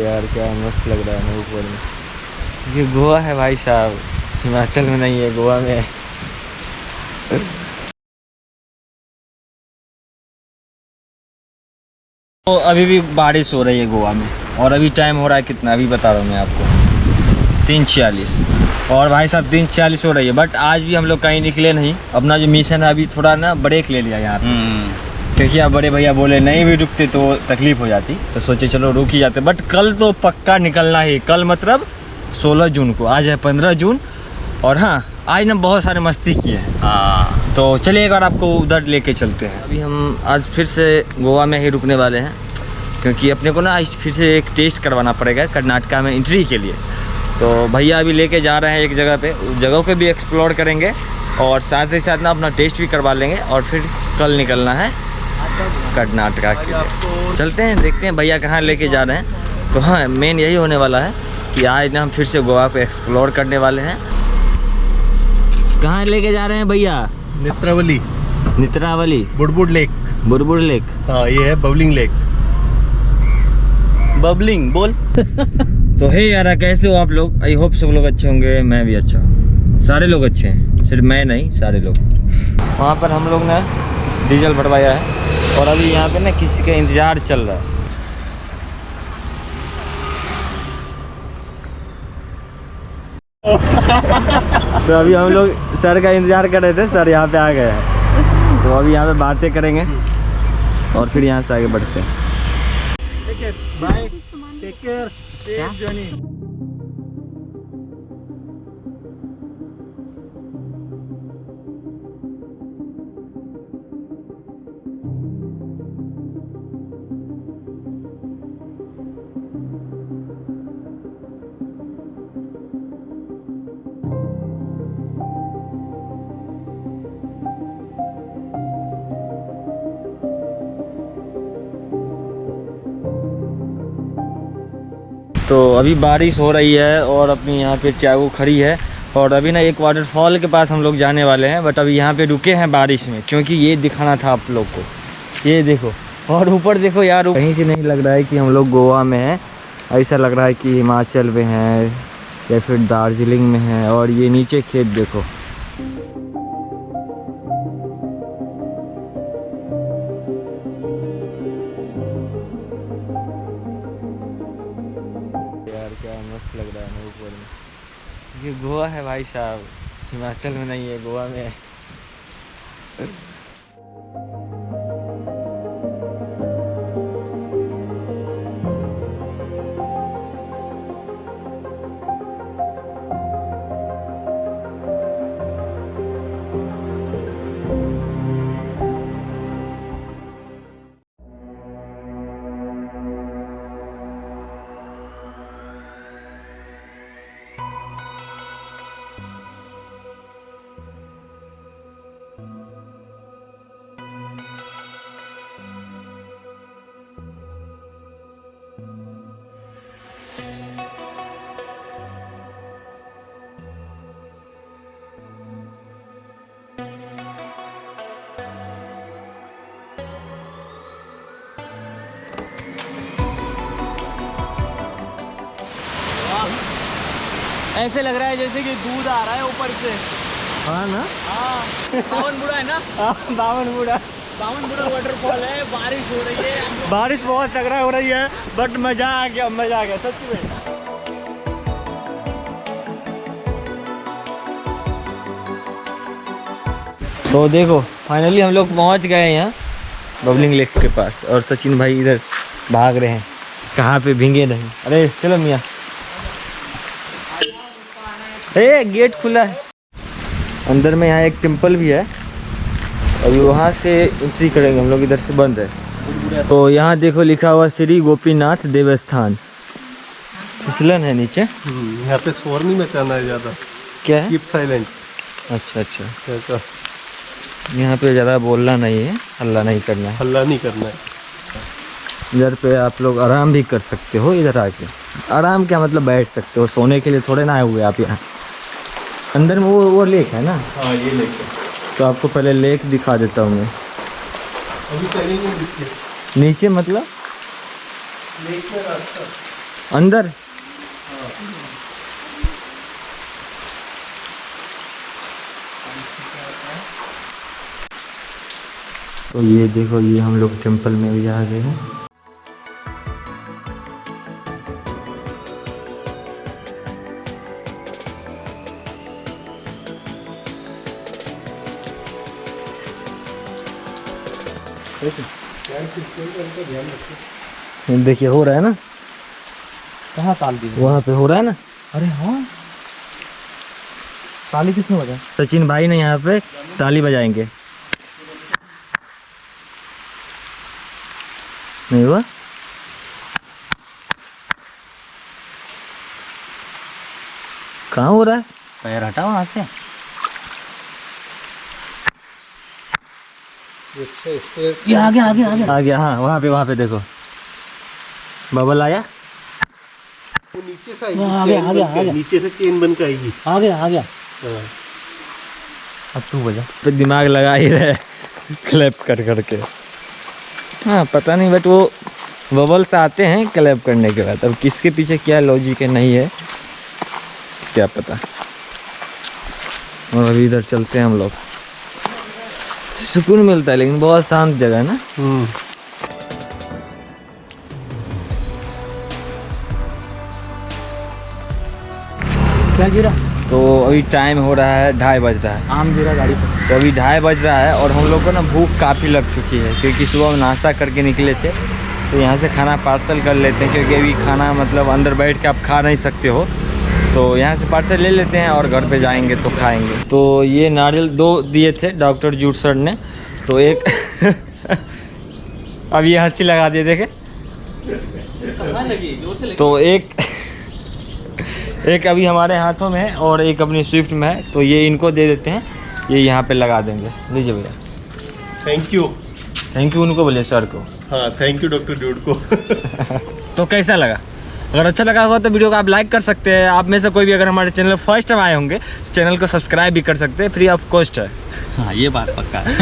यार क्या मस्त लग रहा है ना ऊपर में। ये गोवा है भाई साहब, हिमाचल में नहीं है, गोवा में है। तो अभी भी बारिश हो रही है गोवा में, और अभी टाइम हो रहा है कितना, अभी बता रहा हूँ मैं आपको, 3:46। और भाई साहब 3:46 हो रही है, बट आज भी हम लोग कहीं निकले नहीं। अपना जो मिशन है अभी थोड़ा ना ब्रेक ले लिया यहाँ पे, क्योंकि आप बड़े भैया बोले नहीं भी रुकते तो तकलीफ हो जाती, तो सोचे चलो रुक ही जाते। बट कल तो पक्का निकलना ही, कल मतलब 16 जून को, आज है 15 जून। और हाँ, आज ना बहुत सारे मस्ती किए हैं। हाँ, तो चलिए एक बार आपको उधर लेके चलते हैं। अभी हम आज फिर से गोवा में ही रुकने वाले हैं, क्योंकि अपने को ना आज फिर से एक टेस्ट करवाना पड़ेगा कर्नाटका में एंट्री के लिए। तो भैया अभी लेके जा रहे हैं एक जगह पे, उस जगह को भी एक्सप्लोर करेंगे और साथ ही साथ ना अपना टेस्ट भी करवा लेंगे, और फिर कल निकलना है कर्नाटका के लिए। चलते हैं, देखते हैं भैया कहाँ लेके जा रहे हैं। तो हाँ, मेन यही होने वाला है कि आज ना हम फिर से गोवा को एक्सप्लोर करने वाले हैं। कहाँ लेके जा रहे हैं भैया? नेत्रावली। नेत्रावली, बुडबुड लेक। बुडबुड लेक। हाँ, ये है बबलिंग लेक। बबलिंग बोल। तो हे यार, कैसे हो आप लोग? आई होप सब लोग अच्छे होंगे, मैं भी अच्छा हूँ, सारे लोग अच्छे हैं, सिर्फ मैं नहीं, सारे लोग। वहाँ पर हम लोग ने डीजल भरवाया है, और अभी यहाँ पे ना किसी का इंतज़ार चल रहा है। तो अभी हम लोग सर का इंतज़ार कर रहे थे, सर यहाँ पे आ गए हैं, तो अभी यहाँ पे बातें करेंगे और फिर यहाँ से आगे बढ़ते हैं। Bye, take care, safe journey. तो अभी बारिश हो रही है और अपनी यहाँ पे ट्यागो खड़ी है, और अभी ना एक वाटरफॉल के पास हम लोग जाने वाले हैं। बट अभी यहाँ पे रुके हैं बारिश में, क्योंकि ये दिखाना था आप लोग को। ये देखो, और ऊपर देखो यार, कहीं से नहीं लग रहा है कि हम लोग गोवा में हैं, ऐसा लग रहा है कि हिमाचल में हैं या फिर दार्जिलिंग में हैं। और ये नीचे खेत देखो। यार क्या मस्त लग रहा है ना ऊपर में। ये गोवा है भाई साहब, हिमाचल में नहीं है, गोवा में है। ऐसे लग रहा है जैसे कि दूध आ रहा है ऊपर से। हाँ ना? हाँ, बावन बुड़ा है ना? हाँ, बावन बुड़ा वाटरफॉल है। बारिश हो रही है, बारिश बहुत तगड़ा हो रही है, बट मजा आ गया, मजा आ गया सच में। तो देखो फाइनली हम लोग पहुंच गए हैं यहाँ बबलिंग लेक के पास, और सचिन भाई इधर भाग रहे हैं, कहाँ पे भींगे नहीं। अरे चलो मियाँ, ए गेट खुला है। अंदर में यहाँ एक टेम्पल भी है, अभी वहाँ से एंट्री करेंगे हम लोग, इधर से बंद है। तो यहाँ देखो लिखा हुआ श्री गोपीनाथ देवस्थान। फिसलन है नीचे। यहाँ पे शोर नहीं मचाना है ज़्यादा। क्या है? Keep silent. अच्छा अच्छा, यहाँ पे ज़्यादा बोलना नहीं है, हल्ला नहीं करना है। हल्ला नहीं करना है। इधर पे आप लोग आराम भी कर सकते हो, इधर आके आराम क्या मतलब बैठ सकते हो, सोने के लिए थोड़े ना आए हुए आप यहाँ। अंदर में वो लेक है ना? हाँ, ये लेक है। तो आपको पहले लेक दिखा देता हूँ मैं। अभी चलेंगे नीचे। नीचे मतलब? लेक में रास्ता। अंदर तो ये देखो, ये हम लोग टेंपल में भी आ गए हैं। देखिए हो रहा है ना, कहाँ ताल दी? वहाँ पे हो रहा है ना। अरे हाँ, ताली किसने बजाया? सचिन भाई ने यहाँ पे ताली बजाएंगे। नहीं हुआ? कहाँ हो रहा है? पैर हटा वहाँ से। ये आगे आगे आगे आ गया, हाँ वहाँ पे देखो बबल आया। वो नीचे से आएगी, वो आ गया, चेन आ गया, बन के, आ गया। नीचे से चेन बन के आएगी। आ गया आ गया। हाँ। अब तू बजा। पे दिमाग लगा ही रहे क्लैप कर करके। हाँ पता नहीं, बट वो बबल्स आते हैं क्लैप करने के बाद। अब किसके पीछे क्या लॉजिक है नहीं है क्या पता। और अभी इधर चलते हैं हम लोग, सुकून मिलता है लेकिन बहुत शांत जगह है ना। क्या गिरा? तो अभी टाइम हो रहा है 2:30 बज रहा है। आम गिरा गाड़ी पर। तो अभी 2:30 बज रहा है और हम लोग को ना भूख काफ़ी लग चुकी है, क्योंकि सुबह नाश्ता करके निकले थे। तो यहाँ से खाना पार्सल कर लेते हैं, क्योंकि अभी खाना मतलब अंदर बैठ के आप खा नहीं सकते हो। तो यहाँ से पार्सल ले लेते हैं और घर पे जाएंगे तो खाएंगे। तो ये नारियल 2 दिए थे डॉक्टर जूट सर ने, तो एक अब ये हंसी लगा दिए देखे। तो एक अभी हमारे हाथों में है और एक अपनी स्विफ्ट में है, तो ये इनको दे देते हैं, ये यहाँ पे लगा देंगे। लीजिए भैया। Thank you. थैंक यू उनको बोलिए, सर को। हाँ थैंक यू डॉक्टर ड्यूड को। तो कैसा लगा? अगर अच्छा लगा होगा तो वीडियो को आप लाइक कर सकते हैं। आप में से कोई भी अगर हमारे चैनल फर्स्ट टाइम आए होंगे तो चैनल को सब्सक्राइब भी कर सकते हैं, फ्री ऑफ कॉस्ट है। हाँ ये बात पक्का है।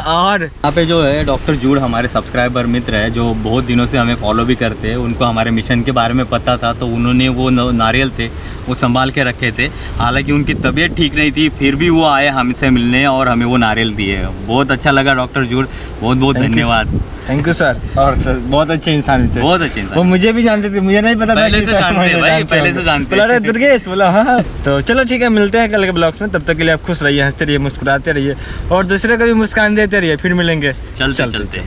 और यहाँ पे जो है डॉक्टर जूड हमारे सब्सक्राइबर मित्र है, जो बहुत दिनों से हमें फॉलो भी करते हैं। उनको हमारे मिशन के बारे में पता था, तो उन्होंने वो नारियल थे वो संभाल के रखे थे। हालांकि उनकी तबीयत ठीक नहीं थी, फिर भी वो आए हमसे मिलने और हमें वो नारियल दिए। बहुत अच्छा लगा डॉक्टर जूड, बहुत बहुत धन्यवाद। Thank you sir. और सर बहुत अच्छे इंसान थे, बहुत अच्छे इंसान। वो मुझे भी जानते थे, मुझे नहीं पता था पहले कि से सर जानते मुझे हैं भाई, जानते पहले होंगे। से जानते बोला, अरे हैं। दुर्गेश बोला हाँ। तो चलो ठीक है, मिलते हैं कल के ब्लॉग्स में। तब तक के लिए आप खुश रहिए, हंसते रहिए, मुस्कुराते रहिए और दूसरे को भी मुस्कान देते रहिए। फिर मिलेंगे चलते।